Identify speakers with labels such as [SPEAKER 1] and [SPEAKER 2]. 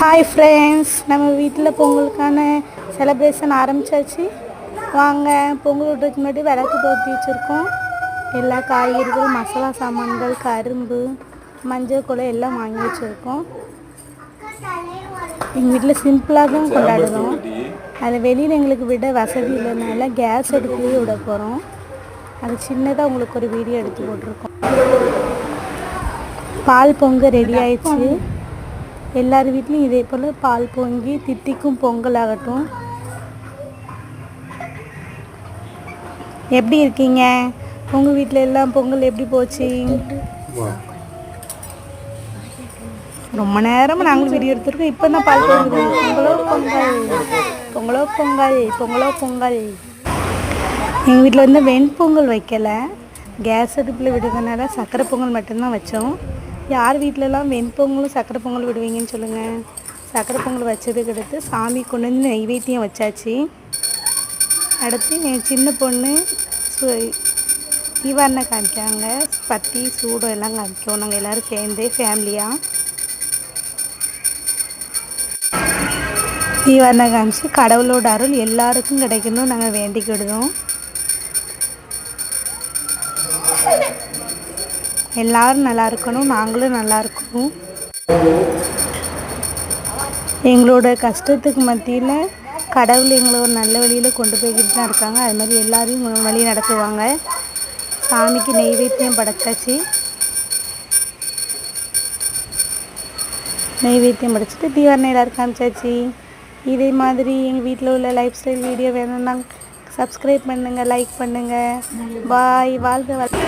[SPEAKER 1] Hi friends, நம்ம வீட்டில் பொங்கலுக்கான celebration ஆரம்பித்தாச்சு. வாங்க, பொங்கல் விட்றதுக்கு முன்னாடி விளக்கு போற்றி வச்சுருக்கோம். எல்லா காய்கறிகள், மசாலா சாமான்கள், கரும்பு, மஞ்சள் குலை எல்லாம் வாங்கி வச்சுருக்கோம். எங்கள் வீட்டில் சிம்பிளாக தான் கொண்டாடுறோம். அது வெளியில் எங்களுக்கு விட வசதி இல்லைனால கேஸ் அடுப்புலேயே விட போகிறோம். அது சின்னதாக உங்களுக்கு ஒரு வீடியோ எடுத்து போட்டிருக்கோம். பால் பொங்க ரெடி ஆயிடுச்சு. எல்லார் வீட்லேயும் இதே போல் பால் பொங்கி தித்திக்கும் பொங்கல் ஆகட்டும். எப்படி இருக்கீங்க? உங்கள் வீட்டில் எல்லாம் பொங்கல் எப்படி போச்சு? ரொம்ப நேரமாக நாங்களும் வீடியோ எடுத்துருக்கோம். இப்போ தான் பால் பொங்குது. பொங்கலோ பொங்கல், பொங்கலோ பொங்கல், பொங்கலோ பொங்கல். எங்கள் வீட்டில் வந்து வெண்பொங்கல் வைக்கலை, கேஸ் அடுப்பில் விடுறதுனால சர்க்கரை பொங்கல் மட்டும்தான் வச்சோம். யார் வீட்டிலலாம் வெண்பொங்கலும் சர்க்கரை பொங்கல் விடுவீங்கன்னு சொல்லுங்கள். சர்க்கரை பொங்கல் வச்சதுக்கு அடுத்து சாமி கொண்டு வந்து நெய்வேத்தியம் வச்சாச்சு. அடுத்து என் சின்ன பொண்ணு தீவாரணை காமிக்காங்க. பத்தி சூடம் எல்லாம் காமிக்கோம். நாங்கள் எல்லோரும் சேர்ந்து ஃபேமிலியாக தீவாரணை காமிச்சு கடவுளோட அருள் எல்லாருக்கும் கிடைக்கணும் நாங்கள் வேண்டிக்கிடுதோம். எல்லோரும் நல்லா இருக்கணும், நாங்களும் நல்லா இருக்கணும். எங்களோட கஷ்டத்துக்கு மத்தியில் கடவுள் எங்களை ஒரு நல்ல வழியில் கொண்டு போய்கிட்டு தான் இருக்காங்க. அது மாதிரி எல்லோரையும் வழி நடத்துவாங்க. சாமிக்கு நெய்வேத்தியம் படைச்சாச்சு. நெய்வேத்தியம் படைச்சிட்டு தீவாரணை எல்லாரும் காமிச்சாச்சு. இதே மாதிரி எங்கள் வீட்டில் உள்ள லைஃப் ஸ்டைல் வீடியோ வேணும்னா சப்ஸ்கிரைப் பண்ணுங்கள், லைக் பண்ணுங்கள். பாய். வாழ்க வாழ்க.